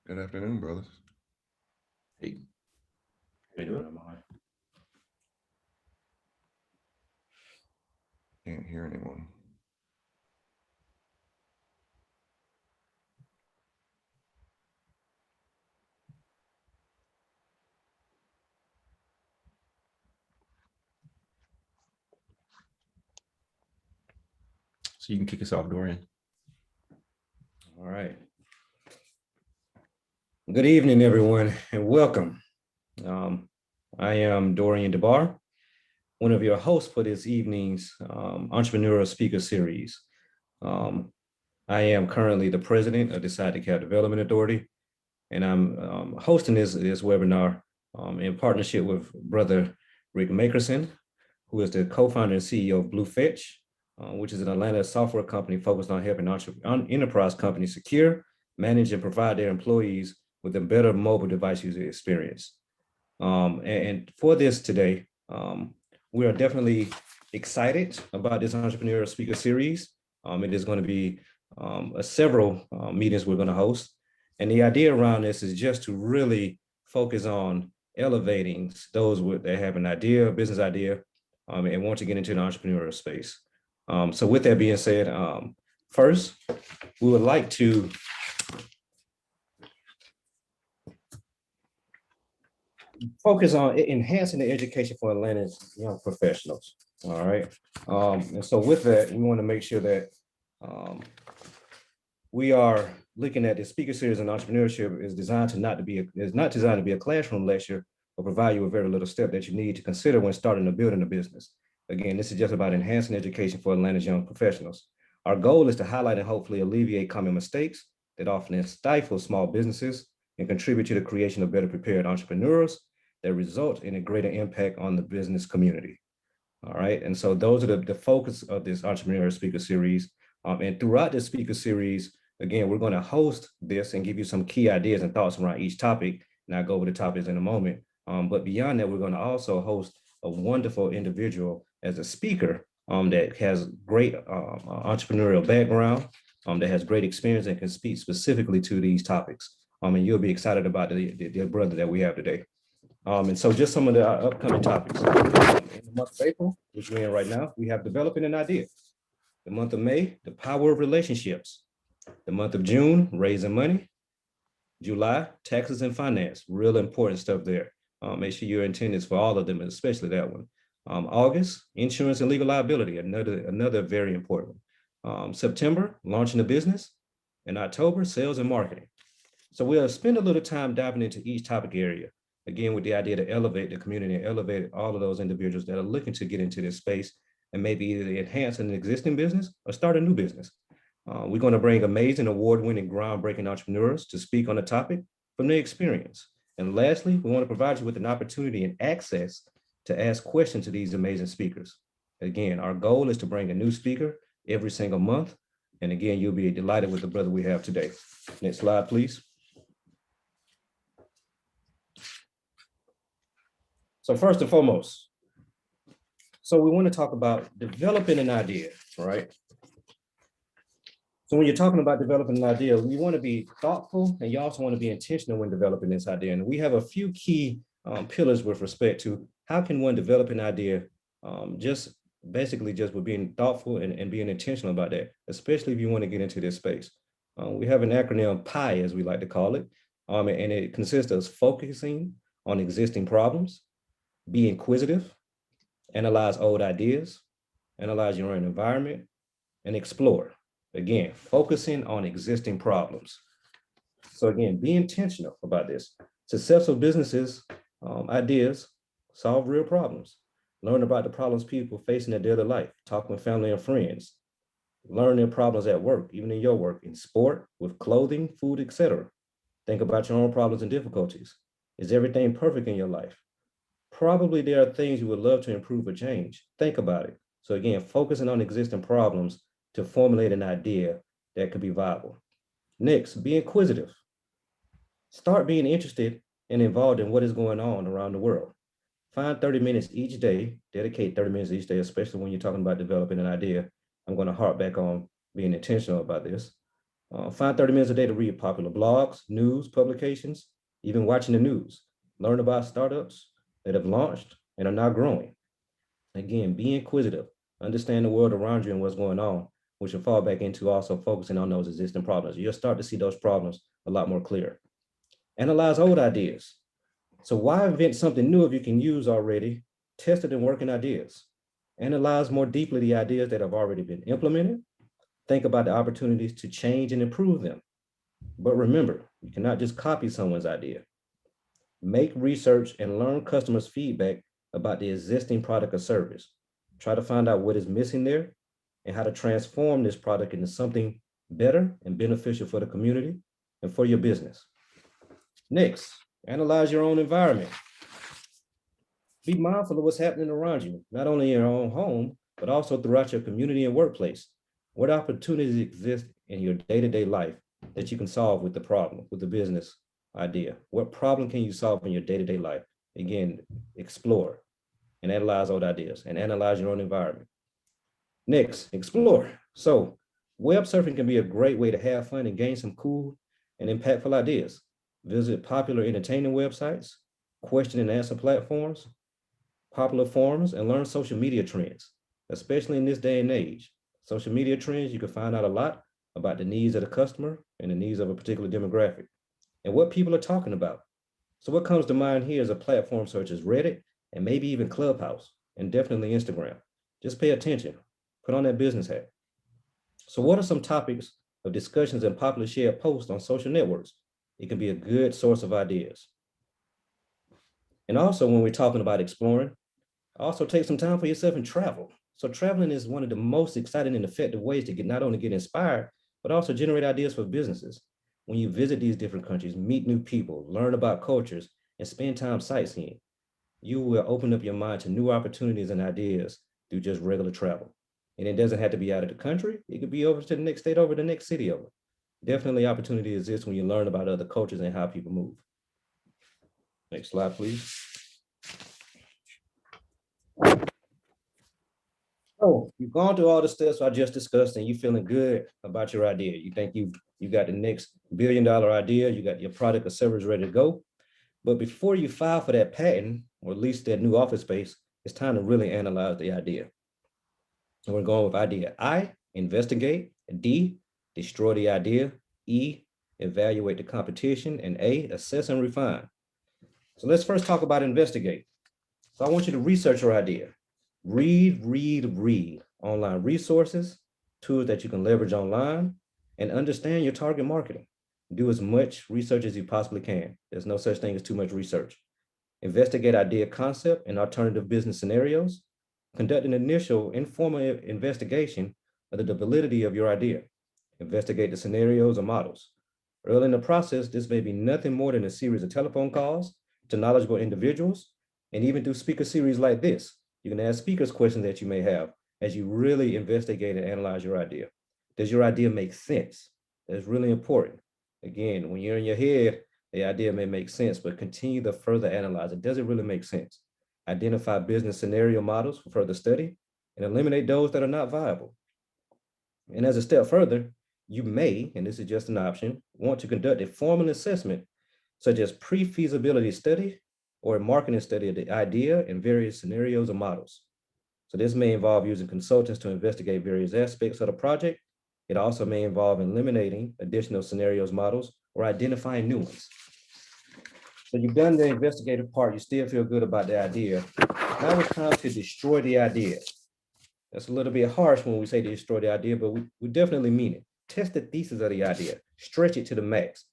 Good afternoon, brothers. Hey, how you doing, Amari? Can't hear anyone. So you can kick us off, Dorian. All right. Good evening, everyone, and welcome. Um, I am Dorian DeBar, one of your hosts for this evening's Entrepreneurial Speaker Series. Um, I am currently the president of the Untitled Chapter Development Authority, and I'm hosting this webinar in partnership with Brother Rick Makerson, who is the co-founder and CEO of BlueFetch, which is an Atlanta software company focused on helping enterprise companies secure, manage, and provide their employees with a better mobile device user experience. And for this today, we are definitely excited about this entrepreneurial speaker series. It is going to be several meetings we're going to host. And the idea around this is just to really focus on elevating those that have an idea, a business idea, and want to get into the entrepreneurial space. So with that being said, first, we would like to focus on enhancing the education for Atlanta's young professionals. All right. And so with that, we want to make sure that we are looking at the speaker series on entrepreneurship is not designed to be a classroom lecture or provide you with very little step that you need to consider when starting or building a business. Again, this is just about enhancing education for Atlanta's young professionals. Our goal is to highlight and hopefully alleviate common mistakes that often stifle small businesses and contribute to the creation of better prepared entrepreneurs that result in a greater impact on the business community. All right. And so those are the focus of this entrepreneurial speaker series. And throughout this speaker series, again, we're going to host this and give you some key ideas and thoughts around each topic. And I'll go over the topics in a moment. But beyond that, we're going to also host a wonderful individual as a speaker that has great entrepreneurial background, that has great experience and can speak specifically to these topics. And you'll be excited about the brother that we have today. And so just some of the upcoming topics. In the month of April, which we're in right now, we have developing an idea. The month of May, the power of relationships. The month of June, raising money. July, taxes and finance, real important stuff there. Make sure you're in attendance for all of them, especially that one. August, insurance and legal liability, another very important one. September, launching a business. And October, sales and marketing. So we'll spend a little time diving into each topic area, again, with the idea to elevate the community and elevate all of those individuals that are looking to get into this space and maybe either enhance an existing business or start a new business. We're going to bring amazing, award-winning, groundbreaking entrepreneurs to speak on the topic from their experience. And lastly, we want to provide you with an opportunity and access to ask questions to these amazing speakers. Again, our goal is to bring a new speaker every single month. And again, you'll be delighted with the brother we have today. Next slide, please. So first and foremost, so we want to talk about developing an idea, right? So when you're talking about developing an idea, you want to be thoughtful and you also want to be intentional when developing this idea. And we have a few key pillars with respect to how can one develop an idea, just basically just with being thoughtful and being intentional about that, especially if you want to get into this space. We have an acronym PI, as we like to call it, and it consists of focusing on existing problems, be inquisitive, analyze old ideas, analyze your own environment, and explore. Again, focusing on existing problems. So again, be intentional about this. Successful businesses, ideas, solve real problems. Learn about the problems people face in their daily life. Talk with family and friends. Learn their problems at work, even in your work, in sport, with clothing, food, etc. Think about your own problems and difficulties. Is everything perfect in your life? Probably there are things you would love to improve or change. Think about it. So again, focusing on existing problems to formulate an idea that could be viable. Next, be inquisitive. Start being interested and involved in what is going on around the world. Find 30 minutes each day, dedicate 30 minutes each day, especially when you're talking about developing an idea. I'm going to harp back on being intentional about this. Find 30 minutes a day to read popular blogs, news, publications, even watching the news. Learn about startups that have launched and are now growing. Again, be inquisitive. Understand the world around you and what's going on, which will fall back into also focusing on those existing problems. You'll start to see those problems a lot more clear. Analyze old ideas. So why invent something new if you can use already tested and working ideas? Analyze more deeply the ideas that have already been implemented. Think about the opportunities to change and improve them. But remember, you cannot just copy someone's idea. Make research and learn customers' feedback about the existing product or service. Try to find out what is missing there and how to transform this product into something better and beneficial for the community and for your business. Next, analyze your own environment. Be mindful of what's happening around you, not only in your own home, but also throughout your community and workplace. What opportunities exist in your day-to-day life that you can solve with the problem, with the business idea? What problem can you solve in your day-to-day life? Again, explore and analyze those ideas and analyze your own environment. Next, explore. So web surfing can be a great way to have fun and gain some cool and impactful ideas. Visit popular entertaining websites, question and answer platforms, popular forums, and learn social media trends, especially in this day and age. Social media trends, you can find out a lot about the needs of the customer and the needs of a particular demographic and what people are talking about. So what comes to mind here is a platform such as Reddit and maybe even Clubhouse and definitely Instagram. Just pay attention, put on that business hat. So what are some topics of discussions and popular shared posts on social networks? It can be a good source of ideas. And also when we're talking about exploring, also take some time for yourself and travel. So traveling is one of the most exciting and effective ways to not only get inspired, but also generate ideas for businesses. When you visit these different countries, meet new people, learn about cultures, and spend time sightseeing, you will open up your mind to new opportunities and ideas through just regular travel. And it doesn't have to be out of the country. It could be over to the next state, over the next city over. Definitely opportunity exists when you learn about other cultures and how people move. Next slide, please. Oh, you've gone through all the steps I just discussed and you're feeling good about your idea. You think you got the next billion-dollar idea, you got your product or service ready to go. But before you file for that patent, or at least that new office space, it's time to really analyze the idea. And we're going with idea I, investigate, D, destroy the idea, E, evaluate the competition, and A, assess and refine. So let's first talk about investigate. So I want you to research your idea. Read online resources, tools that you can leverage online, and understand your target marketing. Do as much research as you possibly can. There's no such thing as too much research. Investigate idea concept and alternative business scenarios. Conduct an initial informal investigation of the validity of your idea. Investigate the scenarios or models. Early in the process, this may be nothing more than a series of telephone calls to knowledgeable individuals, and even through speaker series like this. You can ask speakers questions that you may have as you really investigate and analyze your idea. Does your idea make sense? That's really important. Again, when you're in your head, the idea may make sense, but continue to further analyze it. Does it really make sense? Identify business scenario models for further study and eliminate those that are not viable. And as a step further, you may, and this is just an option, want to conduct a formal assessment such as pre-feasibility study or a marketing study of the idea in various scenarios or models. So this may involve using consultants to investigate various aspects of the project. It also may involve eliminating additional scenarios, models, or identifying new ones. So you've done the investigative part, you still feel good about the idea. Now it's time to destroy the idea. That's a little bit harsh when we say to destroy the idea, but we definitely mean it. Test the thesis of the idea, stretch it to the max.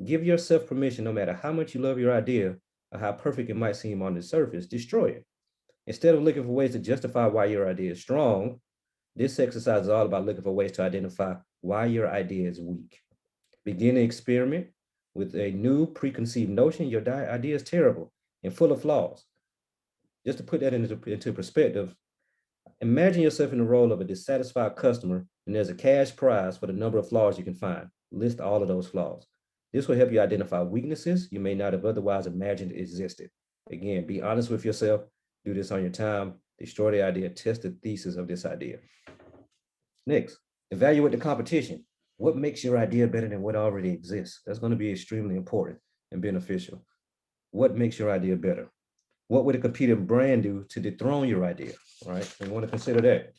Give yourself permission, no matter how much you love your idea or how perfect it might seem on the surface, destroy it. Instead of looking for ways to justify why your idea is strong, this exercise is all about looking for ways to identify why your idea is weak. Begin to experiment with a new preconceived notion. Your idea is terrible and full of flaws. Just to put that into perspective, imagine yourself in the role of a dissatisfied customer, and there's a cash prize for the number of flaws you can find. List all of those flaws. This will help you identify weaknesses you may not have otherwise imagined existed. Again, be honest with yourself. Do this on your time. Destroy the idea. Test the thesis of this idea. Next, evaluate the competition. What makes your idea better than what already exists? That's going to be extremely important and beneficial. What makes your idea better? What would a competing brand do to dethrone your idea, right? We want to consider that.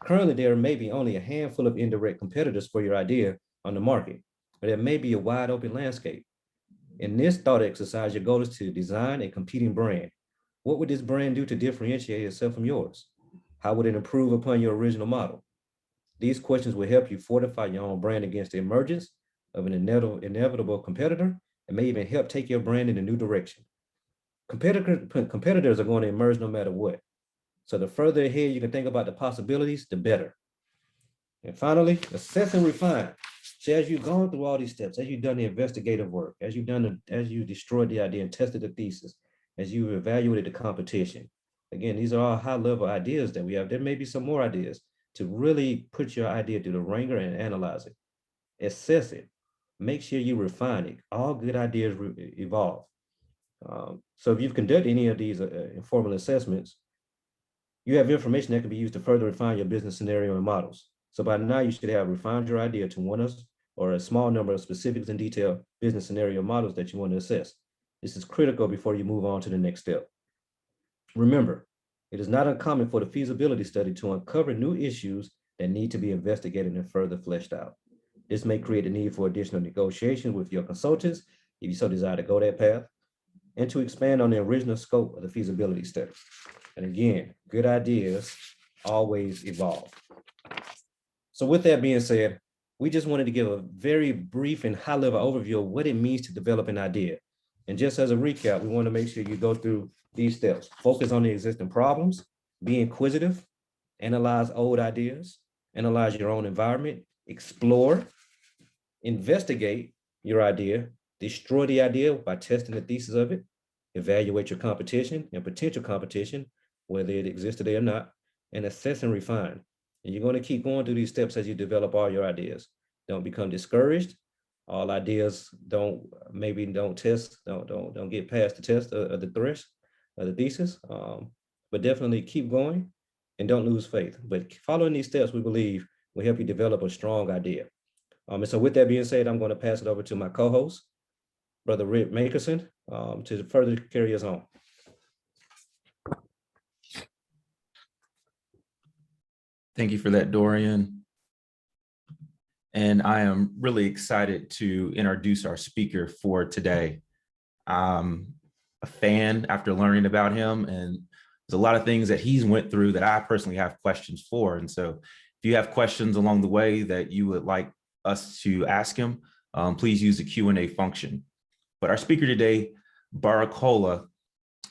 Currently, there may be only a handful of indirect competitors for your idea on the market, but there may be a wide open landscape. In this thought exercise, your goal is to design a competing brand. What would this brand do to differentiate itself from yours? How would it improve upon your original model? These questions will help you fortify your own brand against the emergence of an inevitable competitor and may even help take your brand in a new direction. Competitors are going to emerge no matter what. So the further ahead you can think about the possibilities, the better. And finally, assess and refine. So as you've gone through all these steps, as you've done the investigative work, as you destroyed the idea and tested the thesis, as you evaluated the competition. Again, these are all high-level ideas that we have. There may be some more ideas to really put your idea through the ringer and analyze it. Assess it. Make sure you refine it. All good ideas evolve. So if you've conducted any of these informal assessments, you have information that can be used to further refine your business scenario and models. So by now you should have refined your idea to one or a small number of specifics and detailed business scenario models that you want to assess. This is critical before you move on to the next step. Remember, it is not uncommon for the feasibility study to uncover new issues that need to be investigated and further fleshed out. This may create a need for additional negotiations with your consultants if you so desire to go that path, and to expand on the original scope of the feasibility study. And again, good ideas always evolve. So with that being said, we just wanted to give a very brief and high-level overview of what it means to develop an idea. And just as a recap, we want to make sure you go through these steps. Focus on the existing problems, be inquisitive, analyze old ideas, analyze your own environment, explore, investigate your idea, destroy the idea by testing the thesis of it, evaluate your competition and potential competition, whether it exists today or not, and assess and refine. And you're going to keep going through these steps as you develop all your ideas. Don't become discouraged. All ideas don't test, don't get past the test of the thresh of the thesis, but definitely keep going and don't lose faith. But following these steps, we believe will help you develop a strong idea. And so with that being said, I'm going to pass it over to my co-host, Brother Rick Makerson, to further carry us on. Thank you for that, Dorian. And I am really excited to introduce our speaker for today. I'm a fan after learning about him, and there's a lot of things that he's went through that I personally have questions for. And so if you have questions along the way that you would like us to ask him, please use the Q&A function. But our speaker today, Baratunde,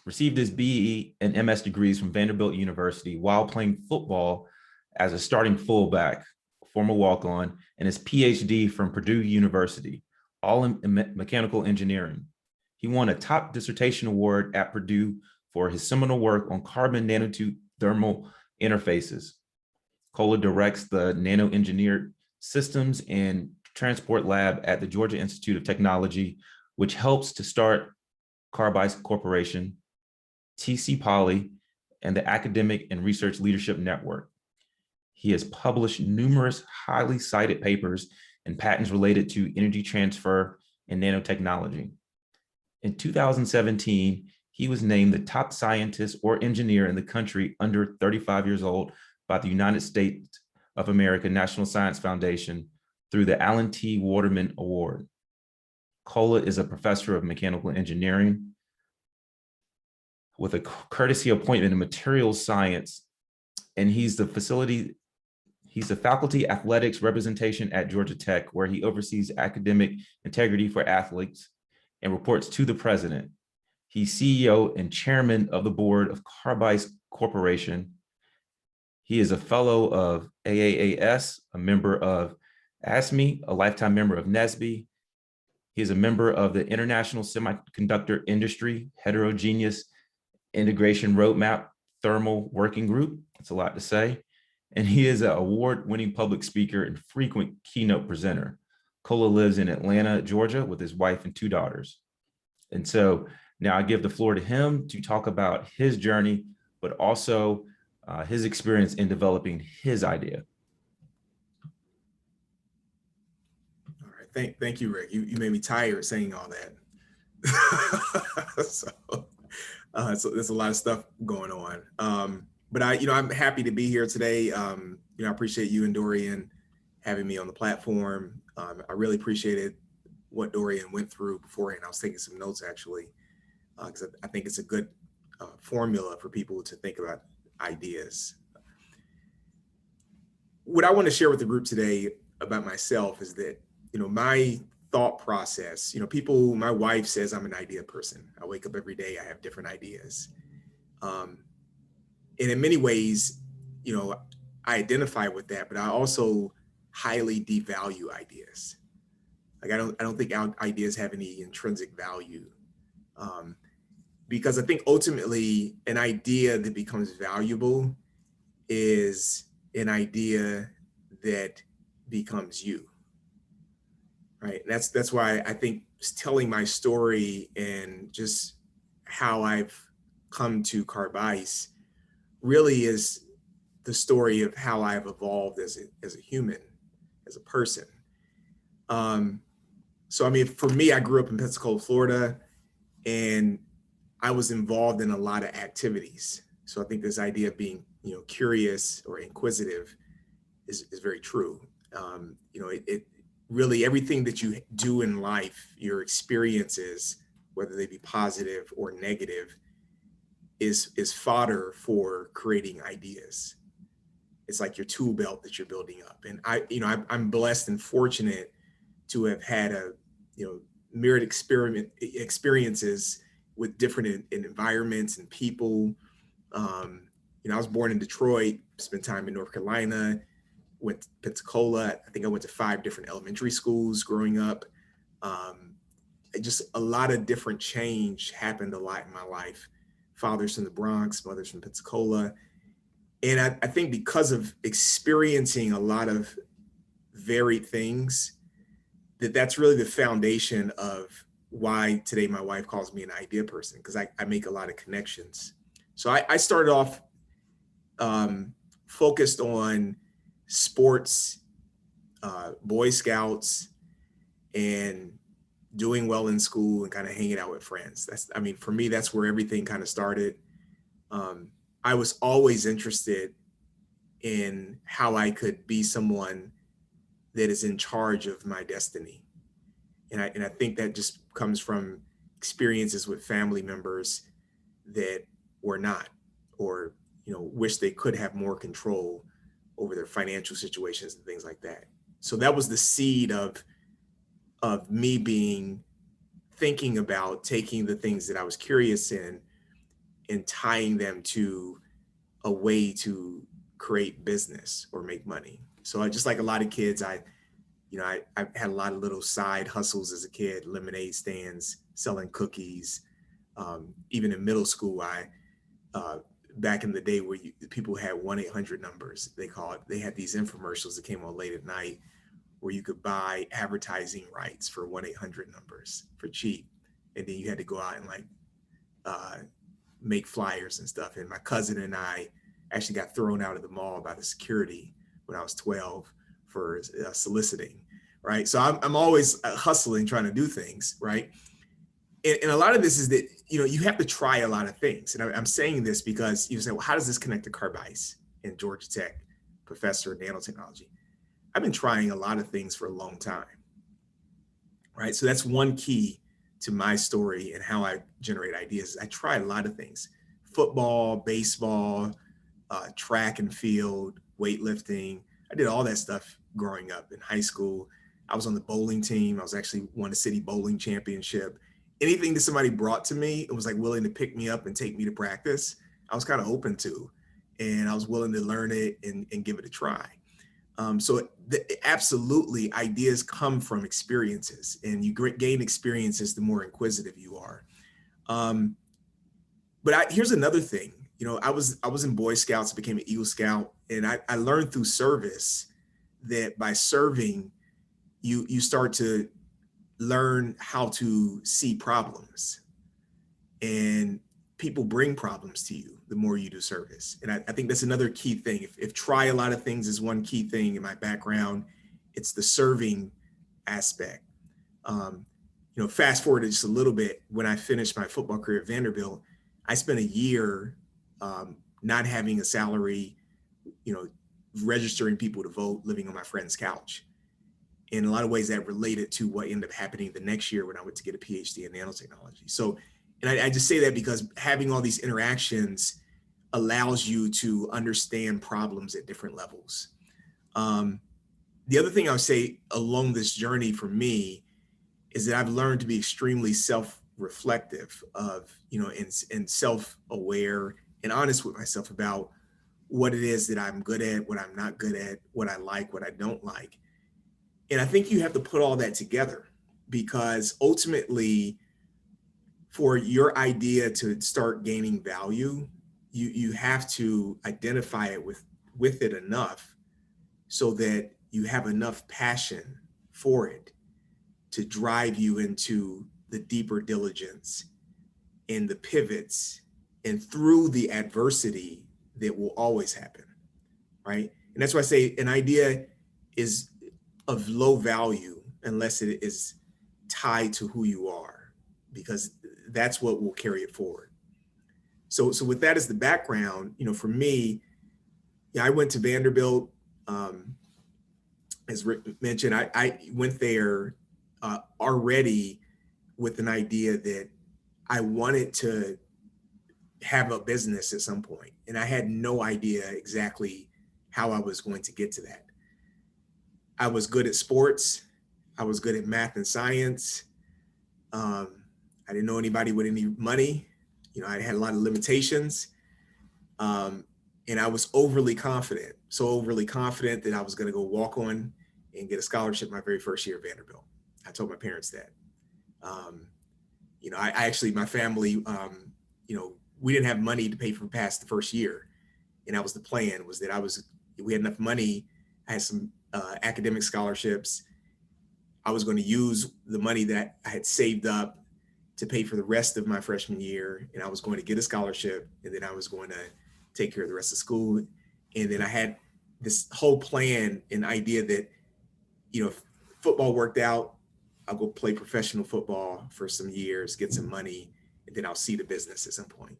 received his BE and MS degrees from Vanderbilt University while playing football as a starting fullback, former walk-on, and his PhD from Purdue University, all in mechanical engineering. He won a top dissertation award at Purdue for his seminal work on carbon nanotube thermal interfaces. Cola directs the nano-engineered systems and transport lab at the Georgia Institute of Technology, which helps to start Carbice Corporation, TC Poly, and the Academic and Research Leadership Network. He has published numerous highly cited papers and patents related to energy transfer and nanotechnology. In 2017, he was named the top scientist or engineer in the country under 35 years old by the United States of America National Science Foundation through the Alan T. Waterman Award. Cola is a professor of mechanical engineering with a courtesy appointment in materials science, and he's the faculty athletics representation at Georgia Tech, where he oversees academic integrity for athletes and reports to the president. He's CEO and chairman of the board of Carbice Corporation. He is a fellow of AAAS, a member of ASME, a lifetime member of NSBE. He is a member of the International Semiconductor Industry Heterogeneous Integration Roadmap Thermal Working Group. That's a lot to say. And he is an award-winning public speaker and frequent keynote presenter. Cola lives in Atlanta, Georgia, with his wife and 2 daughters. And so now I give the floor to him to talk about his journey, but also his experience in developing his idea. Thank you, Rick. You made me tired saying all that. So there's a lot of stuff going on. But I'm happy to be here today. I appreciate you and Dorian having me on the platform. I really appreciated what Dorian went through beforehand. I was taking some notes actually, because I think it's a good formula for people to think about ideas. What I want to share with the group today about myself is that, my thought process, my wife says I'm an idea person. I wake up every day, I have different ideas. And in many ways, I identify with that, but I also highly devalue ideas. Like I don't think ideas have any intrinsic value. Because I think ultimately an idea that becomes valuable is an idea that becomes you, right? That's why I think telling my story and just how I've come to Carbice really is the story of how I've evolved as a human, as a person. So, for me, I grew up in Pensacola, Florida, and I was involved in a lot of activities. So I think this idea of being, curious or inquisitive is very true. It really, everything that you do in life, your experiences, whether they be positive or negative, is fodder for creating ideas. It's like your tool belt that you're building up. And I'm blessed and fortunate to have had myriad experiences with different environments and people. I was born in Detroit, spent time in North Carolina, went to Pensacola. I think I went to 5 different elementary schools growing up. Just a lot of different change happened a lot in my life. Fathers from the Bronx, mothers from Pensacola. And I think because of experiencing a lot of varied things, that's really the foundation of why today my wife calls me an idea person, because I make a lot of connections. So I started off focused on sports, Boy Scouts, and doing well in school and kind of hanging out with friends. For me, that's where everything kind of started. I was always interested in how I could be someone that is in charge of my destiny. And I think that just comes from experiences with family members that were not, or, wish they could have more control over their financial situations and things like that. So that was the seed of me thinking about taking the things that I was curious in and tying them to a way to create business or make money. So just like a lot of kids, I had a lot of little side hustles as a kid, lemonade stands, selling cookies. Even in middle school, back in the day where people had 1-800 numbers, they had these infomercials that came on late at night where you could buy advertising rights for 1-800 numbers for cheap. And then you had to go out and make flyers and stuff. And my cousin and I actually got thrown out of the mall by the security when I was 12 for soliciting, right? So I'm always hustling, trying to do things, right? And a lot of this is that, you have to try a lot of things. And I'm saying this because you say, well, how does this connect to Carbice and Georgia Tech, professor of nanotechnology? I've been trying a lot of things for a long time, right? So that's one key to my story and how I generate ideas. I try a lot of things: football, baseball, track and field, weightlifting. I did all that stuff growing up in high school. I was on the bowling team. I was actually won a city bowling championship. Anything that somebody brought to me, it was like willing to pick me up and take me to practice, I was kind of open to, and I was willing to learn it and give it a try. So absolutely, ideas come from experiences, and you gain experiences the more inquisitive you are. But here's another thing. I was in Boy Scouts, became an Eagle Scout, and I learned through service that by serving, you start to learn how to see problems, and people bring problems to you the more you do service. And I think that's another key thing. If try a lot of things is one key thing in my background, it's the serving aspect. Fast forward just a little bit, when I finished my football career at Vanderbilt, I spent a year not having a salary, registering people to vote, living on my friend's couch. In a lot of ways that related to what ended up happening the next year when I went to get a PhD in nanotechnology. So, and I just say that because having all these interactions allows you to understand problems at different levels. The other thing I would say along this journey for me is that I've learned to be extremely self-reflective and self-aware and honest with myself about what it is that I'm good at, what I'm not good at, what I like, what I don't like. And I think you have to put all that together, because ultimately for your idea to start gaining value, you have to identify it with it enough so that you have enough passion for it to drive you into the deeper diligence and the pivots and through the adversity that will always happen, right? And that's why I say an idea is of low value unless it is tied to who you are, because that's what will carry it forward. So with that as the background, for me, I went to Vanderbilt. As Rick mentioned, I went there already with an idea that I wanted to have a business at some point, and I had no idea exactly how I was going to get to that. I was good at sports. I was good at math and science. I didn't know anybody with any money. I had a lot of limitations. And I was overly confident, so overly confident that I was going to go walk on and get a scholarship my very first year at Vanderbilt. I told my parents that. I actually, my family, we didn't have money to pay for past the first year. And that was the plan, was that we had enough money. I had some academic scholarships. I was going to use the money that I had saved up to pay for the rest of my freshman year. And I was going to get a scholarship, and then I was going to take care of the rest of school. And then I had this whole plan and idea that, if football worked out, I'll go play professional football for some years, get some money, and then I'll see the business at some point.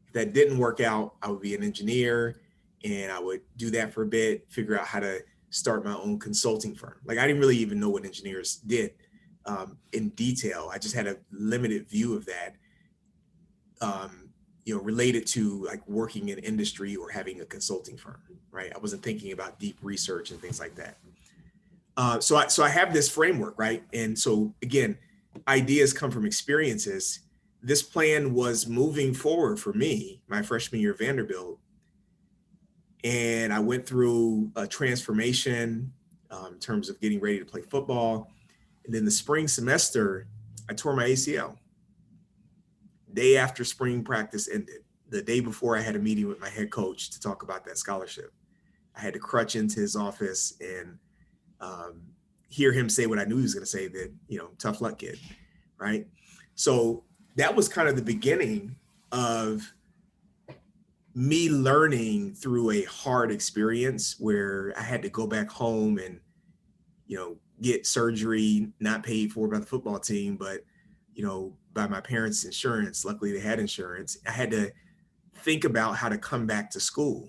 If that didn't work out, I would be an engineer, and I would do that for a bit, figure out how to start my own consulting firm. Like, I didn't really even know what engineers did in detail. I just had a limited view of that, related to like working in industry or having a consulting firm, right? I wasn't thinking about deep research and things like that. So I have this framework, right? And so again, ideas come from experiences. This plan was moving forward for me my freshman year at Vanderbilt. And I went through a transformation in terms of getting ready to play football. And then the spring semester, I tore my ACL. Day after spring practice ended, the day before I had a meeting with my head coach to talk about that scholarship. I had to crutch into his office and hear him say what I knew he was going to say, that, tough luck, kid, right? So that was kind of the beginning of me learning through a hard experience where I had to go back home and, get surgery, not paid for by the football team, but, by my parents' insurance. Luckily they had insurance. I had to think about how to come back to school.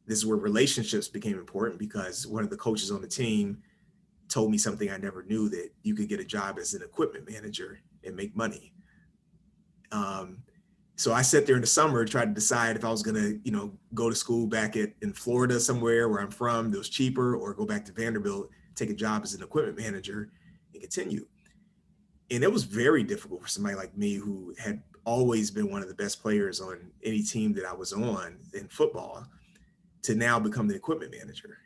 This is where relationships became important, because one of the coaches on the team told me something I never knew, that you could get a job as an equipment manager and make money. So I sat there in the summer, tried to decide if I was going to, go to school back in Florida somewhere where I'm from that was cheaper, or go back to Vanderbilt, take a job as an equipment manager and continue. And it was very difficult for somebody like me, who had always been one of the best players on any team that I was on in football, to now become the equipment manager.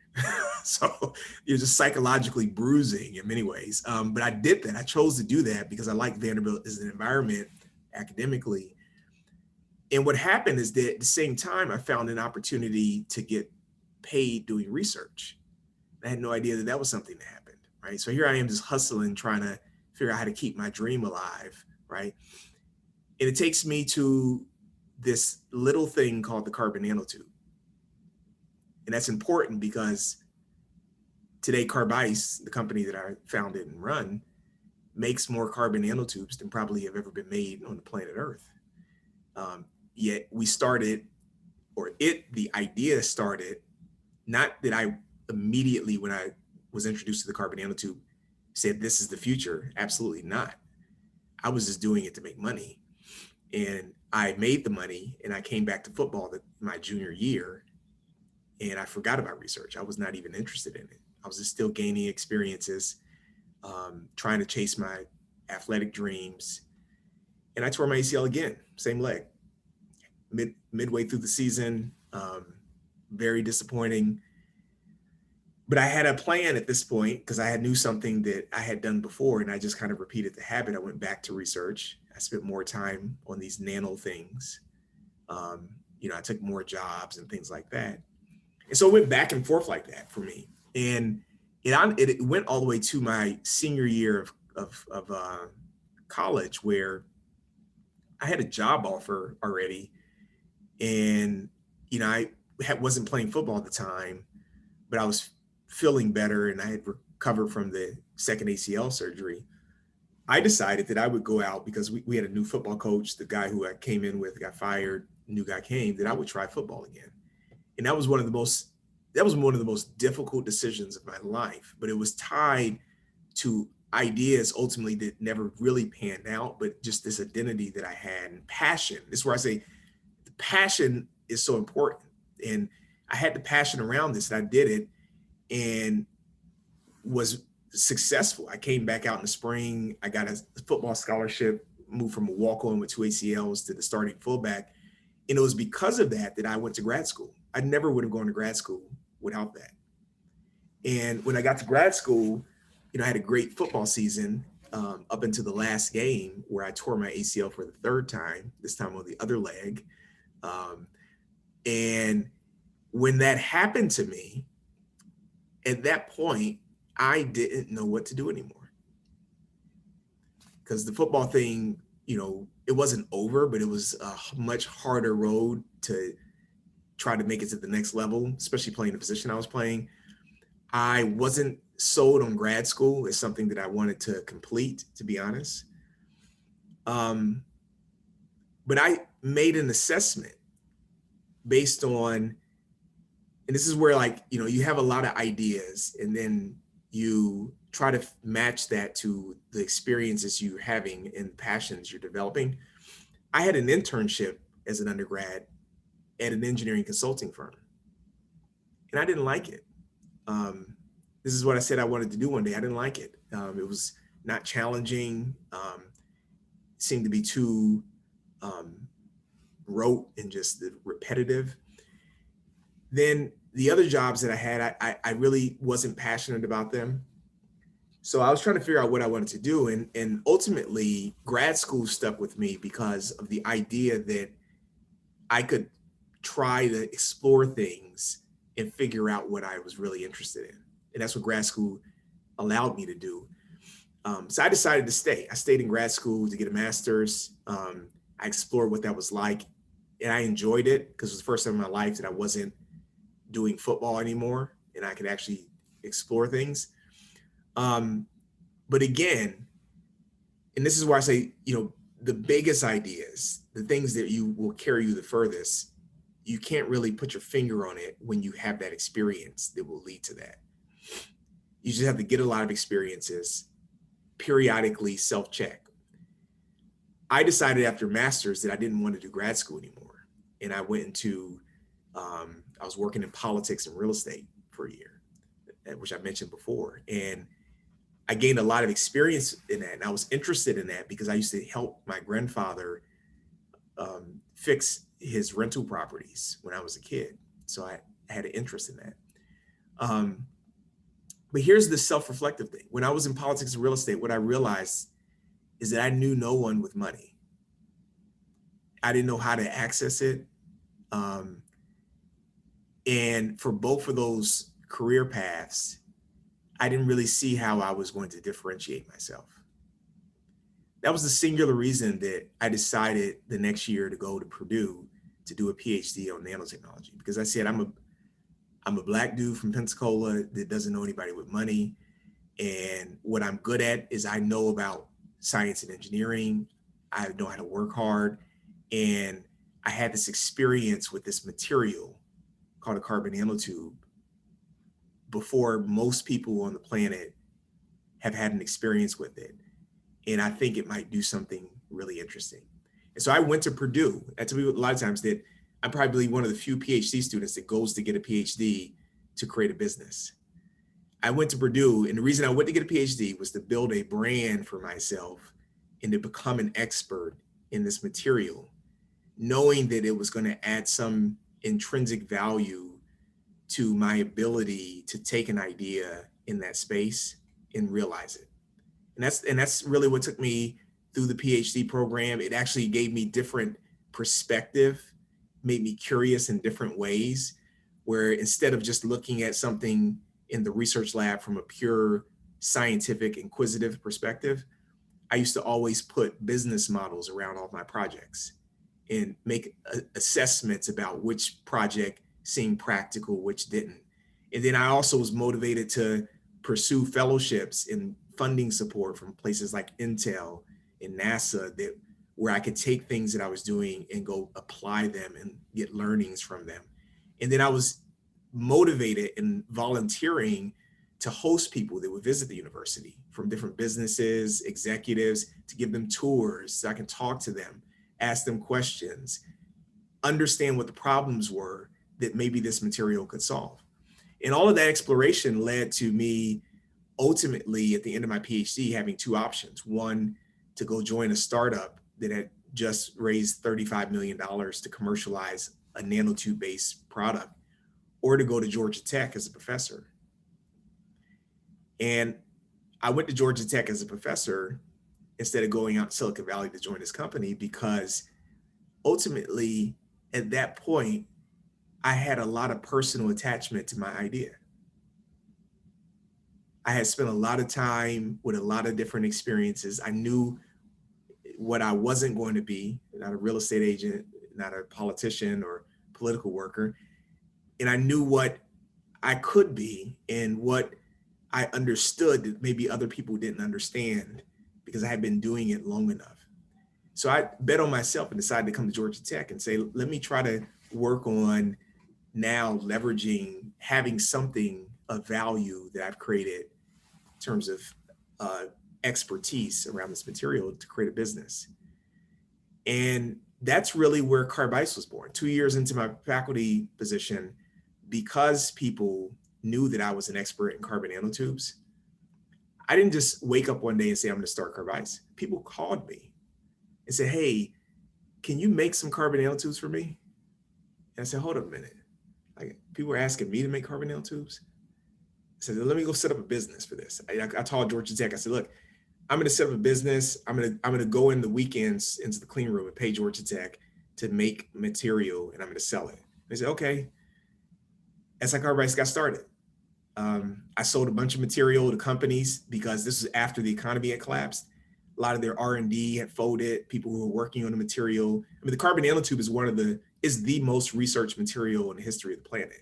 So you're just psychologically bruising in many ways. But I did that. I chose to do that because I like Vanderbilt as an environment academically. And what happened is that at the same time, I found an opportunity to get paid doing research. I had no idea that that was something that happened, right? So here I am just hustling, trying to figure out how to keep my dream alive, right? And it takes me to this little thing called the carbon nanotube. And that's important because today Carbice, the company that I founded and run, makes more carbon nanotubes than probably have ever been made on the planet Earth. Yet we started, the idea started, not that I immediately, when I was introduced to the carbon nanotube, said this is the future. Absolutely not. I was just doing it to make money. And I made the money and I came back to football my junior year, and I forgot about research. I was not even interested in it. I was just still gaining experiences, trying to chase my athletic dreams. And I tore my ACL again, same leg. Midway through the season, very disappointing. But I had a plan at this point because I knew something that I had done before, and I just kind of repeated the habit. I went back to research. I spent more time on these nano things. I took more jobs and things like that. And so it went back and forth like that for me. And it went all the way to my senior year of college, where I had a job offer already. And, I wasn't playing football at the time, but I was feeling better and I had recovered from the second ACL surgery. I decided that I would go out because we had a new football coach. The guy who I came in with got fired, new guy came, that I would try football again. And that was one of the most difficult decisions of my life, but it was tied to ideas ultimately that never really panned out, but just this identity that I had and passion. This is where I say the passion is so important. And I had the passion around this, and I did it and was successful. I came back out in the spring. I got a football scholarship, moved from a walk-on with 2 ACLs to the starting fullback. And it was because of that I went to grad school. I never would have gone to grad school without that. And when I got to grad school, I had a great football season up until the last game where I tore my ACL for the third time, this time on the other leg. And when that happened to me, at that point, I didn't know what to do anymore. Because the football thing, it wasn't over, but it was a much harder road to try to make it to the next level, especially playing the position I was playing. I wasn't sold on grad school as something that I wanted to complete, to be honest. But I made an assessment based on, and this is where you have a lot of ideas and then you try to match that to the experiences you're having and passions you're developing. I had an internship as an undergrad at an engineering consulting firm, and I didn't like it. This is what I said I wanted to do one day. I didn't like it. It was not challenging, seemed to be too rote and just repetitive. Then the other jobs that I had, I really wasn't passionate about them. So I was trying to figure out what I wanted to do. And ultimately, grad school stuck with me because of the idea that I could try to explore things and figure out what I was really interested in. And that's what grad school allowed me to do. So I decided to stay. I stayed in grad school to get a master's. I explored what that was like, and I enjoyed it because it was the first time in my life that I wasn't doing football anymore and I could actually explore things. But again, and this is where I say, the biggest ideas, the things that you will carry you the furthest, you can't really put your finger on it when you have that experience that will lead to that. You just have to get a lot of experiences, periodically self-check. I decided after master's that I didn't want to do grad school anymore. And I went into, I was working in politics and real estate for a year, which I mentioned before. And I gained a lot of experience in that. And I was interested in that because I used to help my grandfather fix his rental properties when I was a kid. So I had an interest in that. But here's the self-reflective thing. When I was in politics and real estate, what I realized is that I knew no one with money. I didn't know how to access it. And for both of those career paths, I didn't really see how I was going to differentiate myself. That was the singular reason that I decided the next year to go to Purdue to do a PhD on nanotechnology, because I said, I'm a Black dude from Pensacola that doesn't know anybody with money. And what I'm good at is I know about science and engineering. I know how to work hard. And I had this experience with this material called a carbon nanotube before most people on the planet have had an experience with it. And I think it might do something really interesting. And so I went to Purdue. I tell people a lot of times that I'm probably one of the few PhD students that goes to get a PhD to create a business. I went to Purdue, and the reason I went to get a PhD was to build a brand for myself and to become an expert in this material, knowing that it was going to add some intrinsic value to my ability to take an idea in that space and realize it. And that's really what took me through the PhD program. It actually gave me different perspective, made me curious in different ways, where instead of just looking at something in the research lab from a pure scientific, inquisitive perspective, I used to always put business models around all of my projects and make assessments about which project seemed practical, which didn't. And then I also was motivated to pursue fellowships and funding support from places like Intel and NASA, that where I could take things that I was doing and go apply them and get learnings from them. And then I was motivated and volunteering to host people that would visit the university from different businesses, executives, to give them tours so I can talk to them, ask them questions, understand what the problems were that maybe this material could solve. And all of that exploration led to me ultimately at the end of my PhD having two options. One, to go join a startup that had just raised $35 million to commercialize a nanotube-based product, or to go to Georgia Tech as a professor. And I went to Georgia Tech as a professor instead of going out to Silicon Valley to join this company, because ultimately at that point, I had a lot of personal attachment to my idea. I had spent a lot of time with a lot of different experiences. I knew what I wasn't going to be, not a real estate agent, not a politician or political worker. And I knew what I could be and what I understood that maybe other people didn't understand, because I had been doing it long enough. So I bet on myself and decided to come to Georgia Tech and say, let me try to work on now leveraging, having something of value that I've created in terms of expertise around this material to create a business. And that's really where Carbice was born. 2 years into my faculty position, because people knew that I was an expert in carbon nanotubes, I didn't just wake up one day and say, I'm going to start Carbice. People called me and said, hey, can you make some carbon nanotubes for me? And I said, hold up a minute. Like, people were asking me to make carbon nanotubes. I said, let me go set up a business for this. I told Georgia Tech, I said, look, I'm going to set up a business. I'm going to go in the weekends into the clean room and pay Georgia Tech to make material, and I'm going to sell it. They said, okay. That's how Carbice got started. I sold a bunch of material to companies because this was after the economy had collapsed. A lot of their R&D had folded. People who were working on the material. I mean, the carbon nanotube is the most researched material in the history of the planet.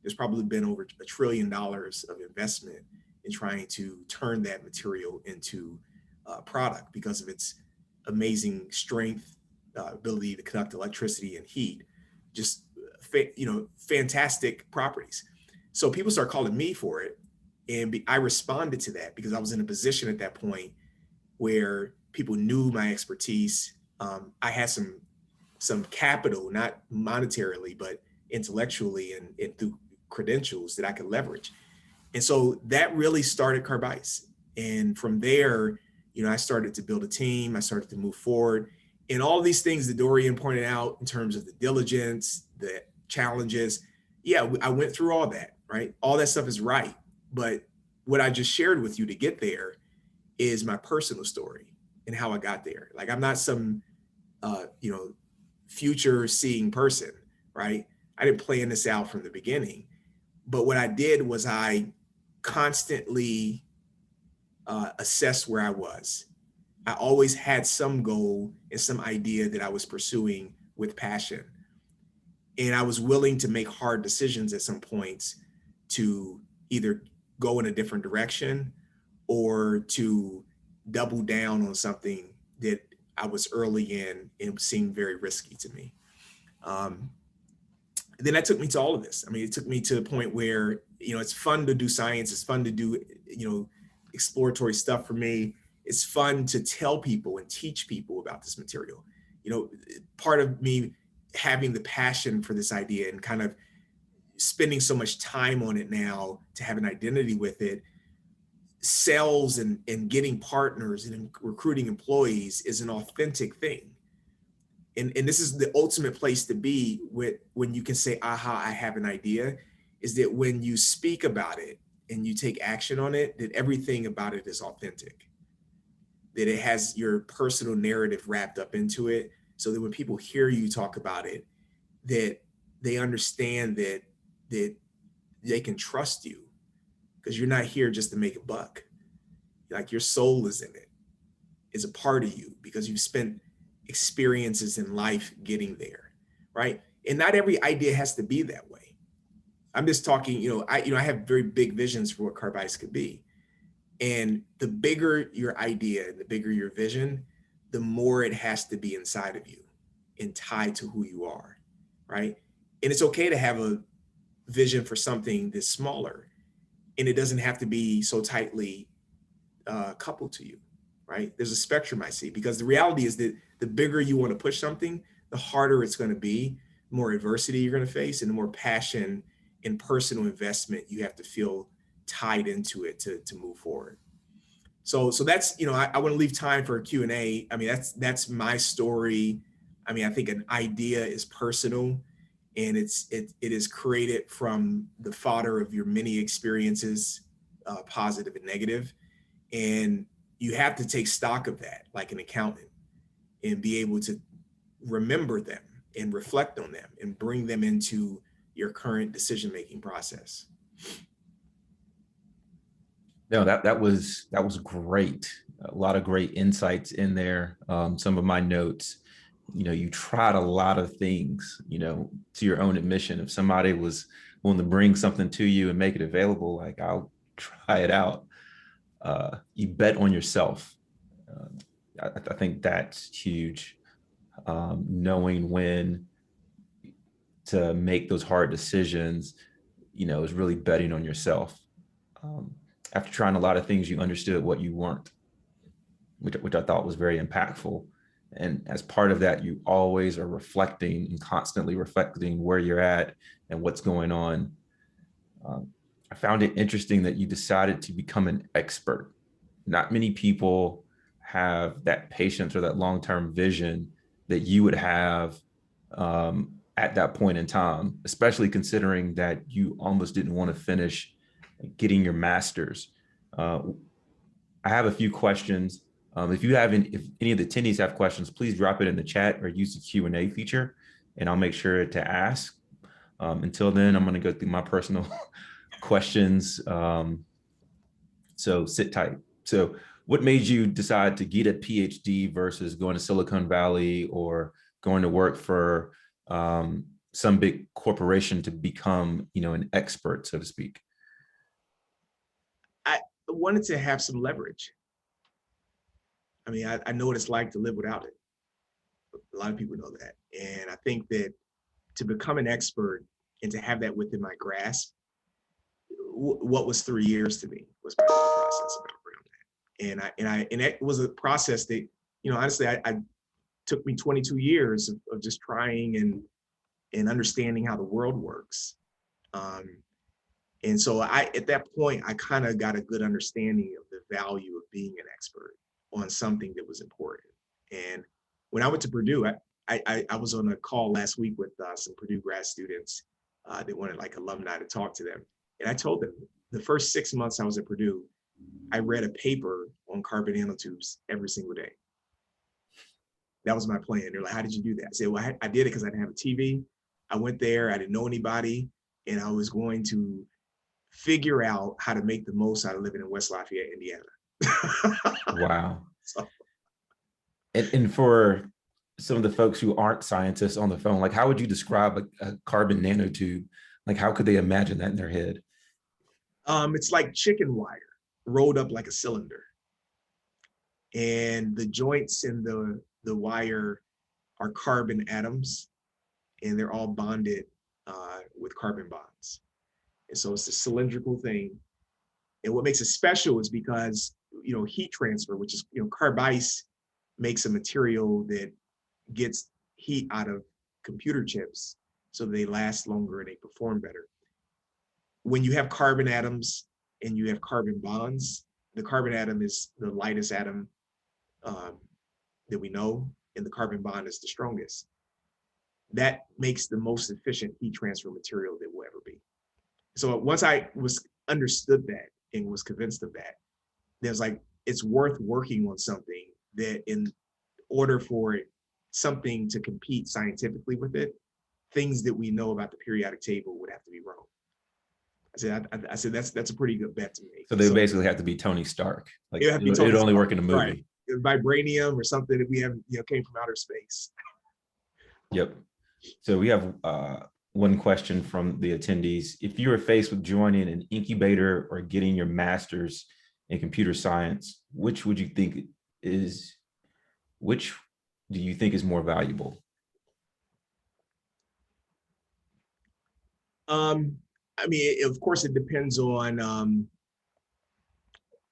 There's probably been over $1 trillion of investment in trying to turn that material into a product because of its amazing strength, ability to conduct electricity and heat, just fantastic properties. So people start calling me for it, and I responded to that because I was in a position at that point where people knew my expertise. I had some capital, not monetarily, but intellectually and through credentials that I could leverage. And so that really started Carbice. And from there, I started to build a team. I started to move forward. And all these things that Dorian pointed out in terms of the diligence, the challenges, yeah, I went through all that, right? All that stuff is right. But what I just shared with you to get there is my personal story and how I got there. Like, I'm not some, future seeing person, right? I didn't plan this out from the beginning. But what I did was I constantly assessed where I was. I always had some goal and some idea that I was pursuing with passion. And I was willing to make hard decisions at some points to either go in a different direction or to double down on something that I was early in and seemed very risky to me. Then that took me to all of this. I mean, it took me to the point where, it's fun to do science. It's fun to do, exploratory stuff for me. It's fun to tell people and teach people about this material. Part of me having the passion for this idea and kind of spending so much time on it now to have an identity with it, sales and getting partners and recruiting employees is an authentic thing. And this is the ultimate place to be when you can say, aha, I have an idea, is that when you speak about it and you take action on it, that everything about it is authentic, that it has your personal narrative wrapped up into it. So that when people hear you talk about it, that they understand that they can trust you, because you're not here just to make a buck. Like, your soul is in it, is a part of you, because you've spent experiences in life getting there, right? And not every idea has to be that way. I'm just talking, I have very big visions for what Carbice could be. And the bigger your idea and the bigger your vision, the more it has to be inside of you and tied to who you are, right? And it's okay to have a vision for something that's smaller, and it doesn't have to be so tightly coupled to you, right? There's a spectrum I see, because the reality is that the bigger you want to push something, the harder it's going to be, the more adversity you're going to face, and the more passion and personal investment you have to feel tied into it to move forward. So that's, I want to leave time for a Q&A. I mean, that's my story. I mean, I think an idea is personal, and it is created from the fodder of your many experiences, positive and negative. And you have to take stock of that like an accountant, and be able to remember them and reflect on them and bring them into your current decision-making process. No, that was great. A lot of great insights in there. Some of my notes, you tried a lot of things, to your own admission. If somebody was willing to bring something to you and make it available, like, I'll try it out. You bet on yourself. I think that's huge. Knowing when to make those hard decisions, is really betting on yourself. After trying a lot of things, you understood what you weren't, which I thought was very impactful. And as part of that, you always are reflecting and constantly reflecting where you're at and what's going on. I found it interesting that you decided to become an expert. Not many people have that patience or that long-term vision that you would have at that point in time, especially considering that you almost didn't want to finish getting your master's. I have a few questions. If any of the attendees have questions, please drop it in the chat or use the Q&A feature, and I'll make sure to ask. Until then, I'm going to go through my personal questions. So sit tight. So what made you decide to get a PhD versus going to Silicon Valley or going to work for some big corporation to become, an expert, so to speak? I wanted to have some leverage. I mean, I know what it's like to live without it. A lot of people know that. And I think that to become an expert and to have that within my grasp, what was 3 years to me was part of the process around that. And it was a process that, honestly, I took me 22 years of just trying and understanding how the world works. And so at that point, I kind of got a good understanding of the value of being an expert on something that was important. And when I went to Purdue, I was on a call last week with some Purdue grad students. They wanted like alumni to talk to them. And I told them the first 6 months I was at Purdue, I read a paper on carbon nanotubes every single day. That was my plan. They're like, how did you do that? I said, well, I did it because I didn't have a TV. I went there, I didn't know anybody, and I was going to figure out how to make the most out of living in West Lafayette, Indiana. Wow. So. And for some of the folks who aren't scientists on the phone, like, how would you describe a carbon nanotube? Like, how could they imagine that in their head? It's like chicken wire rolled up like a cylinder. And the joints in the wire are carbon atoms, and they're all bonded with carbon bonds. And so it's a cylindrical thing. And what makes it special is because, heat transfer, which is, Carbice makes a material that gets heat out of computer chips so they last longer and they perform better. When you have carbon atoms and you have carbon bonds, the carbon atom is the lightest atom that we know, and the carbon bond is the strongest. That makes the most efficient heat transfer material that will ever be. So once I understood that and was convinced of that, there's like, it's worth working on something that in order for something to compete scientifically with it, things that we know about the periodic table would have to be wrong. I said that's a pretty good bet to make. So they basically have to be Tony Stark. Like it would Tony only Stark, work in a movie. right. Vibranium or something that we have, came from outer space. Yep. So we have one question from the attendees. If you were faced with joining an incubator or getting your master's in computer science, which do you think is more valuable? I mean, of course, it depends on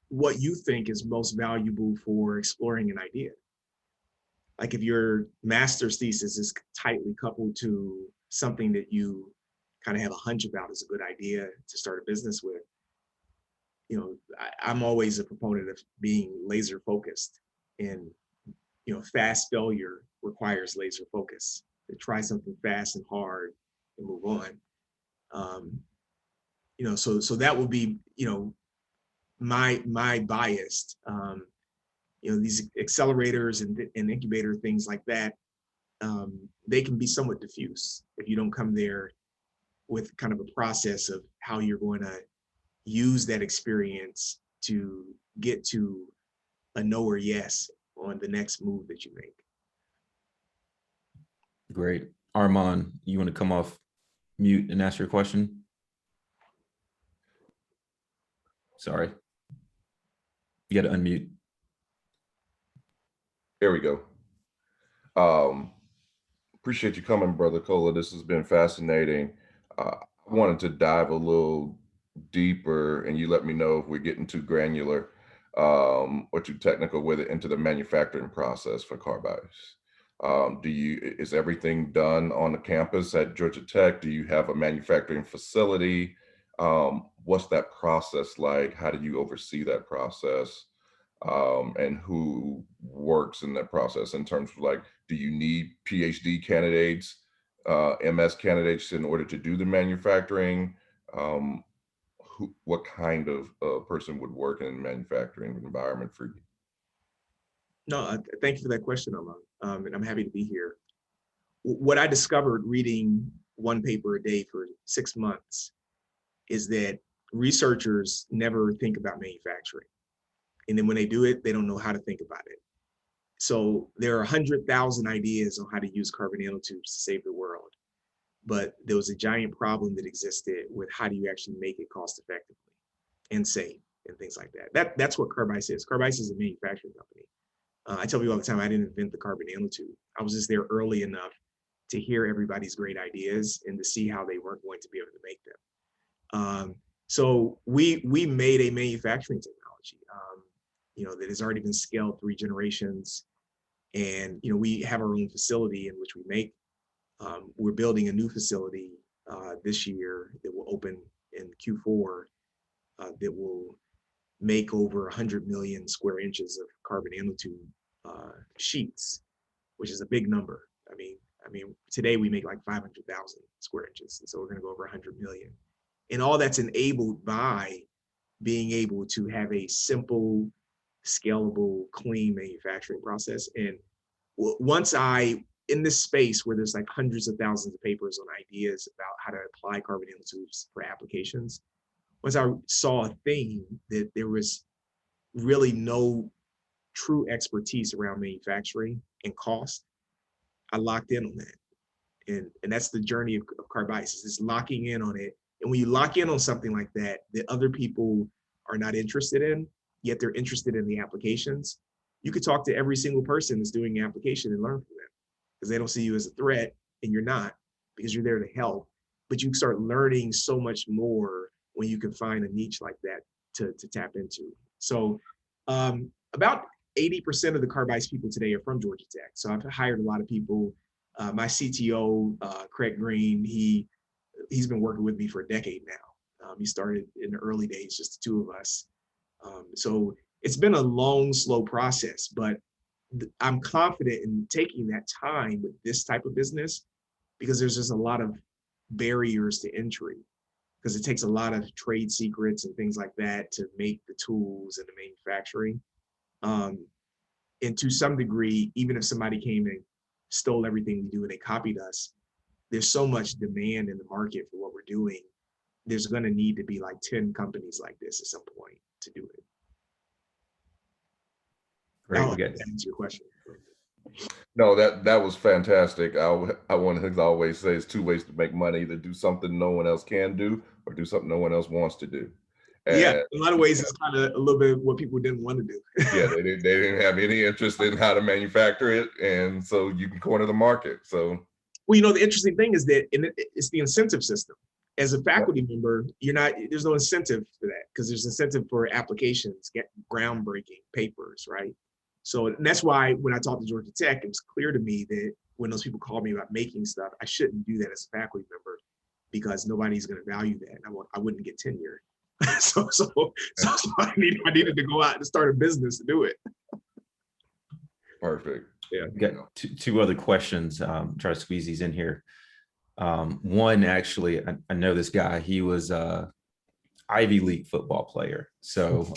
what you think is most valuable for exploring an idea. Like if your master's thesis is tightly coupled to something that you kind of have a hunch about as a good idea to start a business with, I'm always a proponent of being laser focused, and fast failure requires laser focus. To try something fast and hard and move on. So that would be my bias. These accelerators and incubator things like that, they can be somewhat diffuse if you don't come there with kind of a process of how you're going to use that experience to get to a no or yes on the next move that you make. Great. Armand, you want to come off mute and ask your question? Sorry. You got to unmute. There we go. Appreciate you coming, Brother Cola. This has been fascinating. I wanted to dive a little deeper, and you let me know if we're getting too granular or too technical with it, into the manufacturing process for Carbice. Is everything done on the campus at Georgia Tech? Do you have a manufacturing facility? What's that process like? How do you oversee that process? And who works in that process in terms of, like, do you need PhD candidates, MS candidates in order to do the manufacturing? What kind of person would work in a manufacturing environment for you? No, thank you for that question, Armand, and I'm happy to be here. What I discovered reading one paper a day for 6 months is that researchers never think about manufacturing. And then when they do it, they don't know how to think about it. So there are 100,000 ideas on how to use carbon nanotubes to save the world. But there was a giant problem that existed with how do you actually make it cost effectively and safe and things like that. That's what Carbice is. Carbice is a manufacturing company. I tell people all the time, I didn't invent the carbon nanotube. I was just there early enough to hear everybody's great ideas and to see how they weren't going to be able to make them. So we made a manufacturing technology, that has already been scaled 3 generations. And, we have our own facility in which we make. We're building a new facility this year that will open in Q4 that will make over 100 million square inches of carbon nanotube sheets, which is a big number. I mean, today we make like 500,000 square inches, and so we're going to go over 100 million. And all that's enabled by being able to have a simple, scalable, clean manufacturing process. And once in this space where there's like hundreds of thousands of papers on ideas about how to apply carbon nanotubes for applications, once I saw a theme that there was really no true expertise around manufacturing and cost, I locked in on that. And that's the journey of Carbice, is locking in on it And when you lock in on something like that, that other people are not interested in, yet they're interested in the applications, you could talk to every single person that's doing the application and learn from them because they don't see you as a threat, and you're not, because you're there to help. But you start learning so much more when you can find a niche like that to tap into. So about 80% of the Carbice people today are from Georgia Tech. So I've hired a lot of people. My CTO, Craig Green, he's been working with me for a decade now. He started in the early days, just the two of us. So it's been a long, slow process, but I'm confident in taking that time with this type of business because there's just a lot of barriers to entry, because it takes a lot of trade secrets and things like that to make the tools and the manufacturing. And to some degree, even if somebody came and stole everything we do and they copied us, there's so much demand in the market for what we're doing. There's going to need to be like 10 companies like this at some point to do it. Great. That answers your question. No, that was fantastic. I want to always say it's two ways to make money: either do something no one else can do, or do something no one else wants to do. And yeah, in a lot of ways, it's kind of a little bit what people didn't want to do. yeah, they didn't have any interest in how to manufacture it, and so you can corner the market. So, well, you know, the interesting thing is that it's the incentive system. As a faculty member, there's no incentive for that, because there's incentive for applications, get groundbreaking papers, right? So, and that's why when I talked to Georgia Tech, it was clear to me that when those people called me about making stuff, I shouldn't do that as a faculty member, because nobody's going to value that. I wouldn't get tenure. so I needed to go out and start a business to do it. perfect. Yeah. Got two other questions. Try to squeeze these in here. One, actually, I know this guy. He was Ivy League football player. So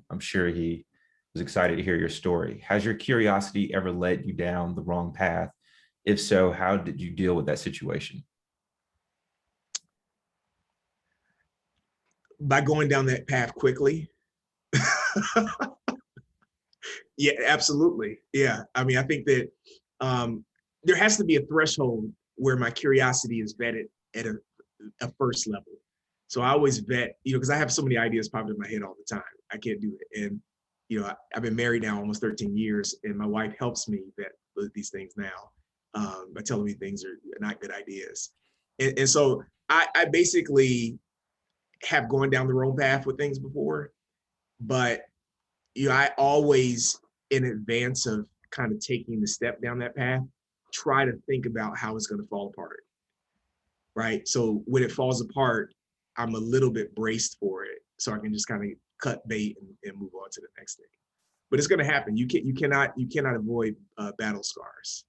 I'm sure he was excited to hear your story. Has your curiosity ever led you down the wrong path? If so, how did you deal with that situation? By going down that path quickly. Yeah, absolutely. Yeah. I mean, I think that there has to be a threshold where my curiosity is vetted at a first level. So I always vet, because I have so many ideas popping in my head all the time. I can't do it. And, I've been married now almost 13 years, and my wife helps me vet these things now by telling me things are not good ideas. And so I basically have gone down the wrong path with things before, but I always, in advance of kind of taking the step down that path, try to think about how it's going to fall apart, right? So when it falls apart, I'm a little bit braced for it, so I can just kind of cut bait and move on to the next thing. But it's going to happen. You cannot avoid battle scars.